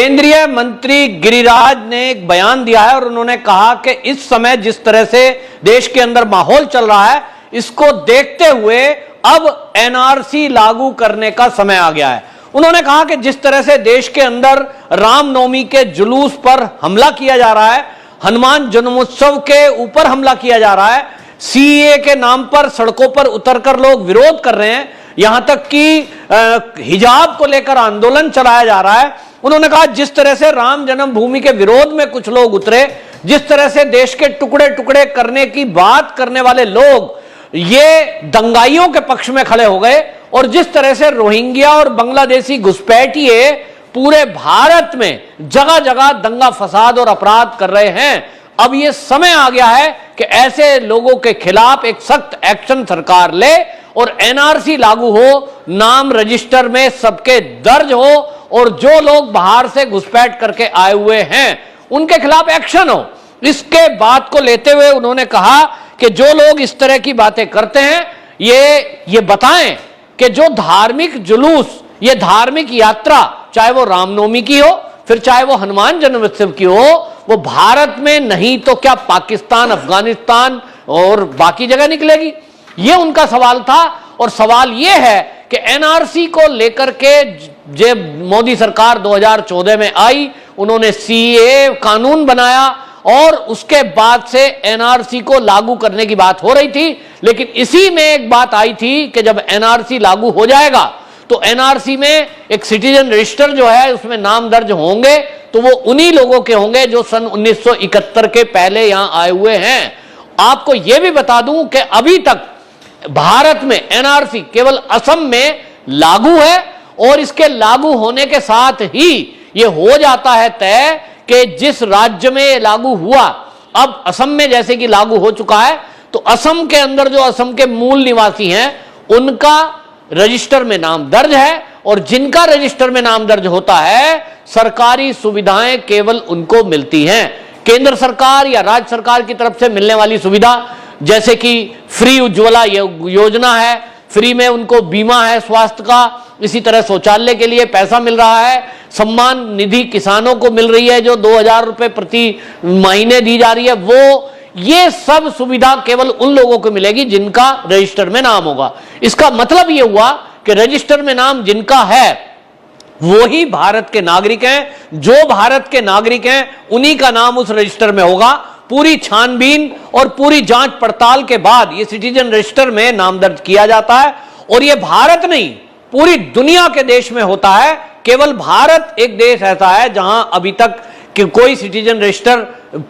केंद्रीय मंत्री गिरिराज ने एक बयान दिया है और उन्होंने कहा कि इस समय जिस तरह से देश के अंदर माहौल चल रहा है, इसको देखते हुए अब एनआरसी लागू करने का समय आ गया है। उन्होंने कहा कि जिस तरह से देश के अंदर रामनवमी के जुलूस पर हमला किया जा रहा है, हनुमान जन्मोत्सव के ऊपर हमला किया जा रहा है, सीएए के नाम पर सड़कों पर उतरकर लोग विरोध कर रहे हैं, यहां तक कि हिजाब को लेकर आंदोलन चलाया जा रहा है। उन्होंने कहा जिस तरह से राम जन्मभूमि के विरोध में कुछ लोग उतरे, जिस तरह से देश के टुकड़े टुकड़े करने की बात करने वाले लोग ये दंगाइयों के पक्ष में खड़े हो गए, और जिस तरह से रोहिंग्या और बांग्लादेशी घुसपैठिए पूरे भारत में जगह जगह दंगा फसाद और अपराध कर रहे हैं, अब यह समय आ गया है कि ऐसे लोगों के खिलाफ एक सख्त एक्शन सरकार ले और एनआरसी लागू हो, नाम रजिस्टर में सबके दर्ज हो, और जो लोग बाहर से घुसपैठ करके आए हुए हैं उनके खिलाफ एक्शन हो। इसके बात को लेते हुए उन्होंने कहा कि जो लोग इस तरह की बातें करते हैं ये बताएं कि जो धार्मिक जुलूस, ये धार्मिक यात्रा, चाहे वो रामनवमी की हो, फिर चाहे वो हनुमान जन्मोत्सव की हो, वो भारत में नहीं तो क्या पाकिस्तान, अफगानिस्तान और बाकी जगह निकलेगी? ये उनका सवाल था। और सवाल ये है कि एनआरसी को लेकर के जब मोदी सरकार 2014 में आई, उन्होंने सीएए कानून बनाया और उसके बाद से एनआरसी को लागू करने की बात हो रही थी। लेकिन इसी में एक बात आई थी कि जब एनआरसी लागू हो जाएगा तो एनआरसी में एक सिटीजन रजिस्टर जो है उसमें नाम दर्ज होंगे, तो वो उन्हीं लोगों के होंगे जो सन 1971 के पहले यहां आए हुए हैं। आपको यह भी बता दूं कि अभी तक भारत में एनआरसी केवल असम में लागू है, और इसके लागू होने के साथ ही यह हो जाता है तय कि जिस राज्य में लागू हुआ, अब असम में जैसे कि लागू हो चुका है, तो असम के अंदर जो असम के मूल निवासी हैं उनका रजिस्टर में नाम दर्ज है, और जिनका रजिस्टर में नाम दर्ज होता है सरकारी सुविधाएं केवल उनको मिलती हैं। केंद्र सरकार या राज्य सरकार की तरफ से मिलने वाली सुविधा जैसे कि फ्री उज्ज्वला योजना है, फ्री में उनको बीमा है स्वास्थ्य का, इसी तरह शौचालय के लिए पैसा मिल रहा है, सम्मान निधि किसानों को मिल रही है जो 2000 रुपए प्रति महीने दी जा रही है, वो ये सब सुविधा केवल उन लोगों को मिलेगी जिनका रजिस्टर में नाम होगा। इसका मतलब ये हुआ कि रजिस्टर में नाम जिनका है वो ही भारत के नागरिक हैं। जो भारत के नागरिक हैं उन्हीं का नाम उस रजिस्टर में होगा। पूरी छानबीन और पूरी जांच पड़ताल के बाद ये सिटीजन रजिस्टर में नाम दर्ज किया जाता है, और ये भारत नहीं पूरी दुनिया के देश में होता है। केवल भारत एक देश ऐसा है जहां अभी तक कि कोई सिटीजन रजिस्टर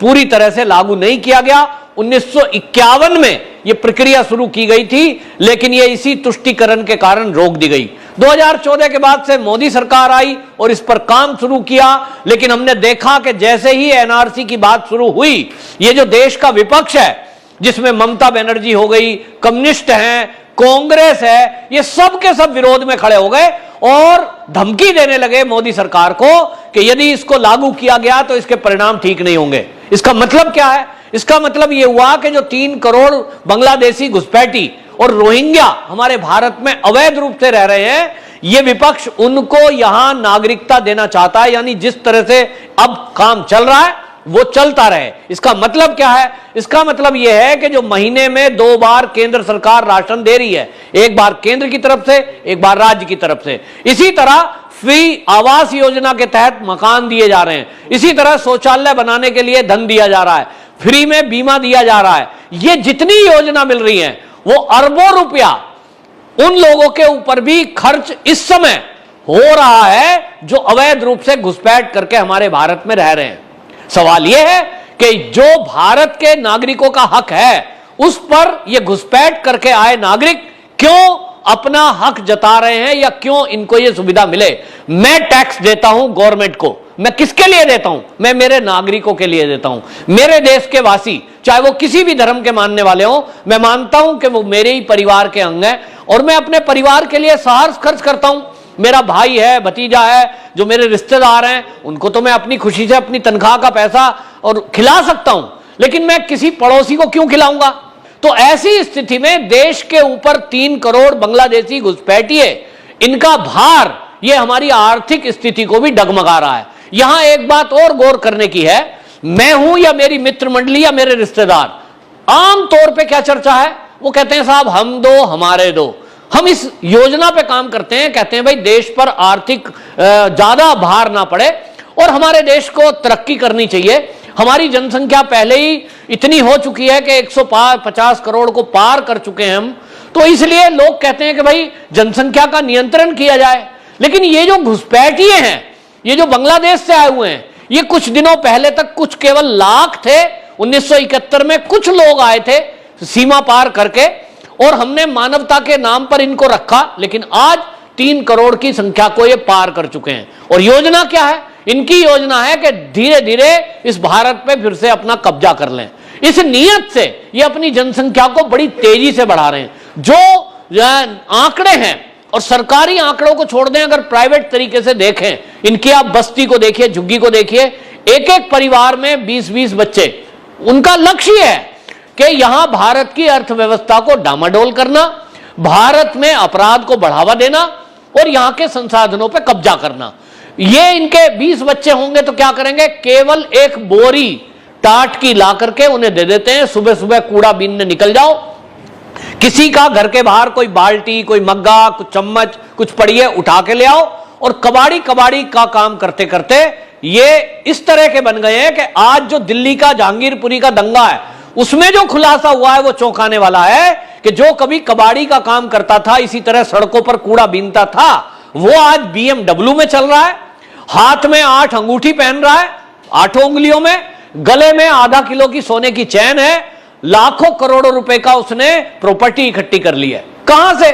पूरी तरह से लागू नहीं किया गया। 1951 में यह प्रक्रिया शुरू की गई थी, लेकिन यह इसी तुष्टीकरण के कारण रोक दी गई। 2014 के बाद से मोदी सरकार आई और इस पर काम शुरू किया, लेकिन हमने देखा कि जैसे ही एनआरसी की बात शुरू हुई, ये जो देश का विपक्ष है जिसमें ममता बनर्जी हो गई, कम्युनिस्ट हैं, कांग्रेस है, ये सब के सब विरोध में खड़े हो गए और धमकी देने लगे मोदी सरकार को कि यदि इसको लागू किया गया तो इसके परिणाम ठीक नहीं होंगे। इसका मतलब क्या है? इसका मतलब यह हुआ कि जो 3 करोड़ बांग्लादेशी घुसपैठी और रोहिंग्या हमारे भारत में अवैध रूप से रह रहे हैं, यह विपक्ष उनको यहां नागरिकता देना चाहता है। यानी जिस तरह से अब काम चल रहा है वो चलता रहे। इसका मतलब क्या है? इसका मतलब यह है कि जो महीने में 2 बार केंद्र सरकार राशन दे रही है, एक बार केंद्र की तरफ से, एक बार राज्य की तरफ से, इसी तरह फ्री आवास योजना के तहत मकान दिए जा रहे हैं, इसी तरह शौचालय बनाने के लिए धन दिया जा रहा है, फ्री में बीमा दिया जा रहा है। ये जितनी योजना मिल रही है वो अरबों रुपया उन लोगों के ऊपर भी खर्च इस समय हो रहा है जो अवैध रूप से घुसपैठ करके हमारे भारत में रह रहे हैं। सवाल यह है कि जो भारत के नागरिकों का हक है उस पर यह घुसपैठ करके आए नागरिक क्यों अपना हक जता रहे हैं, या क्यों इनको यह सुविधा मिले? मैं टैक्स देता हूं गवर्नमेंट को, मैं किसके लिए देता हूं? मैं मेरे नागरिकों के लिए देता हूं। मेरे देश के वासी चाहे वो किसी भी धर्म के मानने वाले हो, मैं मानता हूं कि वो मेरे ही परिवार के अंग हैं, और मैं अपने परिवार के लिए सहर्ष खर्च करता हूं। मेरा भाई है, भतीजा है, जो मेरे रिश्तेदार हैं, उनको तो मैं अपनी खुशी से अपनी तनख्वाह का पैसा और खिला सकता हूं, लेकिन मैं किसी पड़ोसी को क्यों खिलाऊंगा? तो ऐसी स्थिति में देश के ऊपर 3 करोड़ बांग्लादेशी घुसपैठिए, इनका भार ये हमारी आर्थिक स्थिति को भी डगमगा रहा है। यहां एक बात और गौर करने की है, मैं हूं या मेरी मित्र मंडली या मेरे रिश्तेदार, आम तौर पे क्या चर्चा है, वो कहते हैं साहब हम दो हमारे दो। हम इस योजना पे काम करते हैं, कहते हैं भाई देश पर आर्थिक ज्यादा भार ना पड़े और हमारे देश को तरक्की करनी चाहिए। हमारी जनसंख्या पहले ही इतनी हो चुकी है कि 150 करोड़ को पार कर चुके हैं हम, तो इसलिए लोग कहते हैं कि भाई जनसंख्या का नियंत्रण किया जाए। लेकिन ये जो घुसपैठिए हैं, ये जो बांग्लादेश से आए हुए हैं, ये कुछ दिनों पहले तक कुछ केवल लाख थे, 1971 में कुछ लोग आए थे सीमा पार करके और हमने मानवता के नाम पर इनको रखा, लेकिन आज 3 करोड़ की संख्या को ये पार कर चुके हैं। और योजना क्या है? इनकी योजना है कि धीरे धीरे इस भारत पे फिर से अपना कब्जा कर लें। इस नियत से ये अपनी जनसंख्या को बड़ी तेजी से बढ़ा रहे हैं। जो आंकड़े हैं, और सरकारी आंकड़ों को छोड़ दें, अगर प्राइवेट तरीके से देखें, इनकी आप बस्ती को देखिए, झुग्गी को देखिए, एक एक परिवार में 20-20 बच्चे। उनका लक्ष्य है कि यहां भारत की अर्थव्यवस्था को डामाडोल करना, भारत में अपराध को बढ़ावा देना और यहां के संसाधनों पर कब्जा करना। ये इनके 20 बच्चे होंगे तो क्या करेंगे, केवल एक बोरी टाट की ला करके उन्हें दे देते हैं, सुबह सुबह कूड़ा बीनने निकल जाओ। किसी का घर के बाहर कोई बाल्टी, कोई मग्गा, कुछ चम्मच, कुछ पड़िए उठा के ले आओ, और कबाड़ी कबाड़ी का काम करते करते ये इस तरह के बन गए हैं कि आज जो दिल्ली का जहांगीरपुरी का दंगा है, उसमें जो खुलासा हुआ है वो चौंकाने वाला है कि जो कभी कबाड़ी का काम करता था, इसी तरह सड़कों पर कूड़ा बीनता था, वो आज BMW में चल रहा है, हाथ में 8 अंगूठी पहन रहा है, 8 उंगलियों में, गले में आधा किलो की सोने की चैन है, लाखों करोड़ों रुपए का उसने प्रॉपर्टी इकट्ठी कर ली है। कहां से?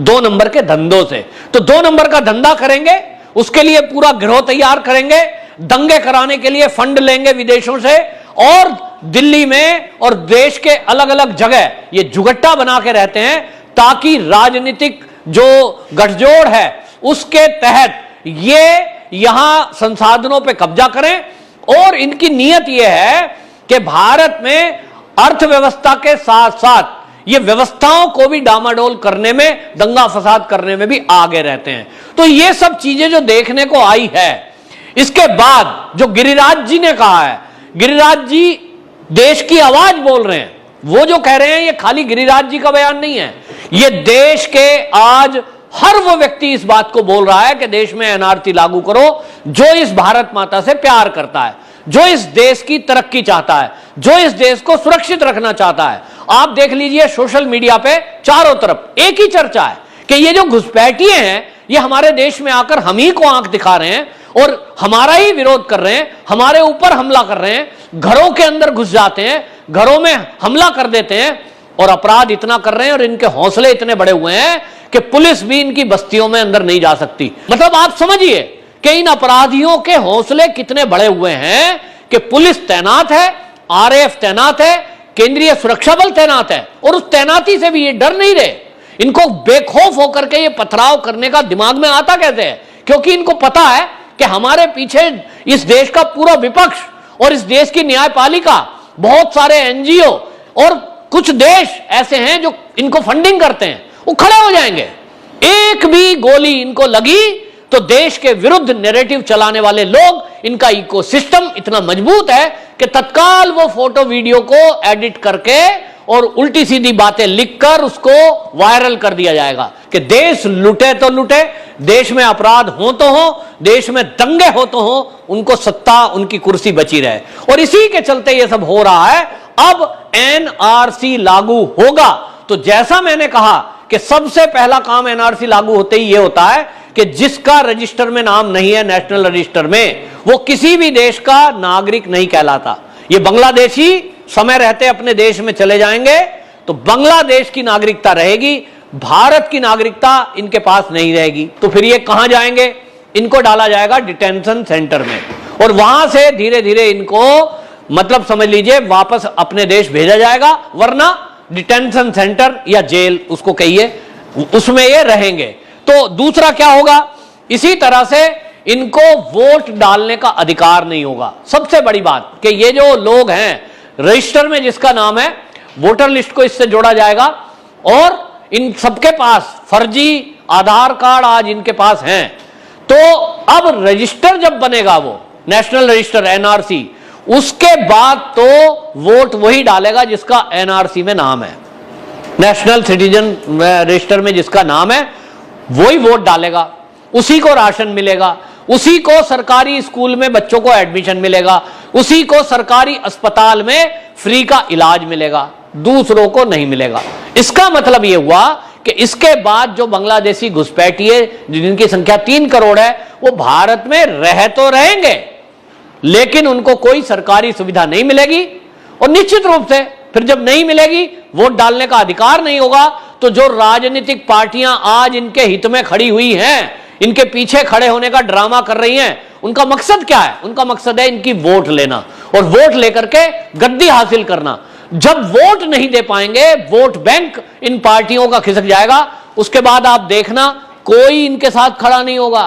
2 नंबर के धंधों से। तो 2 नंबर का धंधा करेंगे, उसके लिए पूरा गिरोह तैयार करेंगे, दंगे कराने के लिए फंड लेंगे विदेशों से, और दिल्ली में और देश के अलग अलग जगह ये जुगट्टा बना के रहते हैं ताकि राजनीतिक जो गठजोड़ है उसके तहत ये यहां संसाधनों पे कब्जा करें। और इनकी नीयत यह है कि भारत में अर्थव्यवस्था के साथ साथ ये व्यवस्थाओं को भी डामाडोल करने में, दंगा फसाद करने में भी आगे रहते हैं। तो ये सब चीजें जो देखने को आई है, इसके बाद जो गिरिराज जी ने कहा है, गिरिराज जी देश की आवाज बोल रहे हैं। वो जो कह रहे हैं ये खाली गिरिराज जी का बयान नहीं है, ये देश के आज हर वो व्यक्ति इस बात को बोल रहा है कि देश में एनआरसी लागू करो, जो इस भारत माता से प्यार करता है, जो इस देश की तरक्की चाहता है, जो इस देश को सुरक्षित रखना चाहता है। आप देख लीजिए सोशल मीडिया पे चारों तरफ एक ही चर्चा है कि ये जो घुसपैठिए हैं, ये हमारे देश में आकर हम ही को आंख दिखा रहे हैं और हमारा ही विरोध कर रहे हैं, हमारे ऊपर हमला कर रहे हैं, घरों के अंदर घुस जाते हैं, घरों में हमला कर देते हैं और अपराध इतना कर रहे हैं और इनके हौसले इतने बड़े हुए हैं कि पुलिस भी इनकी बस्तियों में अंदर नहीं जा सकती। मतलब आप समझिए कि इन अपराधियों के हौसले कितने बड़े हुए हैं कि पुलिस तैनात है, आरएएफ तैनात है, केंद्रीय सुरक्षा बल तैनात है, और उस तैनाती से भी ये डर नहीं रहे। इनको बेखौफ होकर के ये पथराव करने का दिमाग में आता कैसे है? क्योंकि इनको पता है कि हमारे पीछे इस देश का पूरा विपक्ष और इस देश की न्यायपालिका, बहुत सारे एनजीओ और कुछ देश ऐसे हैं जो इनको फंडिंग करते हैं, वो खड़े हो जाएंगे। एक भी गोली इनको लगी तो देश के विरुद्ध नैरेटिव चलाने वाले लोग, इनका इकोसिस्टम इतना मजबूत है कि तत्काल वो फोटो वीडियो को एडिट करके और उल्टी सीधी बातें लिखकर उसको वायरल कर दिया जाएगा कि देश लुटे तो लुटे, देश में अपराध हो तो हो, देश में दंगे हो तो हो, उनको सत्ता, उनकी कुर्सी बची रहे। और इसी के चलते ये सब हो रहा है। अब एनआरसी लागू होगा तो जैसा मैंने कहा कि सबसे पहला काम एनआरसी लागू होते ही ये होता है कि जिसका रजिस्टर में नाम नहीं है, नेशनल रजिस्टर में, वो किसी भी देश का नागरिक नहीं कहलाता। ये बांग्लादेशी समय रहते अपने देश में चले जाएंगे तो बांग्लादेश की नागरिकता रहेगी, भारत की नागरिकता इनके पास नहीं रहेगी। तो फिर ये कहां जाएंगे? इनको डाला जाएगा डिटेंशन सेंटर में और वहां से धीरे धीरे इनको, मतलब समझ लीजिए, वापस अपने देश भेजा जाएगा, वरना डिटेंशन सेंटर या जेल उसको कहिए, उसमें ये रहेंगे। तो दूसरा क्या होगा? इसी तरह से इनको वोट डालने का अधिकार नहीं होगा। सबसे बड़ी बात कि ये जो लोग हैं रजिस्टर में जिसका नाम है, वोटर लिस्ट को इससे जोड़ा जाएगा और इन सबके पास फर्जी आधार कार्ड आज इनके पास हैं। तो अब रजिस्टर जब बनेगा वो, नेशनल रजिस्टर एनआरसी, उसके बाद तो वोट वही डालेगा जिसका एनआरसी में नाम है, नेशनल सिटीजन रजिस्टर में जिसका नाम है वही वोट डालेगा, उसी को राशन मिलेगा, उसी को सरकारी स्कूल में बच्चों को एडमिशन मिलेगा, उसी को सरकारी अस्पताल में फ्री का इलाज मिलेगा, दूसरों को नहीं मिलेगा। इसका मतलब यह हुआ कि इसके बाद जो बांग्लादेशी घुसपैठिए जिनकी संख्या 3 करोड़ है वो भारत में रह तो रहेंगे लेकिन उनको कोई सरकारी सुविधा नहीं मिलेगी, और निश्चित रूप से फिर जब नहीं मिलेगी, वोट डालने का अधिकार नहीं होगा, तो जो राजनीतिक पार्टियां आज इनके हित में खड़ी हुई हैं, इनके पीछे खड़े होने का ड्रामा कर रही हैं, उनका मकसद क्या है? उनका मकसद है इनकी वोट लेना और वोट लेकर के गद्दी हासिल करना। जब वोट नहीं दे पाएंगे, वोट बैंक इन पार्टियों का खिसक जाएगा, उसके बाद आप देखना कोई इनके साथ खड़ा नहीं होगा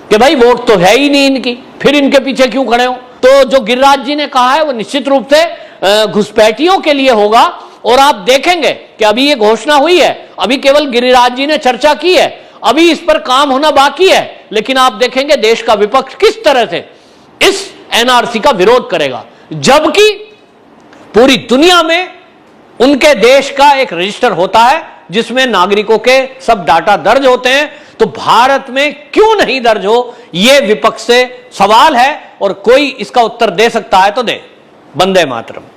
कि भाई वोट तो है ही नहीं इनकी, फिर इनके पीछे क्यों खड़े हो। तो जो गिरिराज जी ने कहा है वो निश्चित रूप से घुसपैठियों के लिए होगा, और आप देखेंगे कि अभी ये घोषणा हुई है, अभी केवल गिरिराज जी ने चर्चा की है, अभी इस पर काम होना बाकी है, लेकिन आप देखेंगे देश का विपक्ष किस तरह से इस एनआरसी का विरोध करेगा, जबकि पूरी दुनिया में उनके देश का एक रजिस्टर होता है जिसमें नागरिकों के सब डाटा दर्ज होते हैं। तो भारत में क्यों नहीं दर्ज हो, यह विपक्ष से सवाल है, और कोई इसका उत्तर दे सकता है तो दे। वंदे मातरम।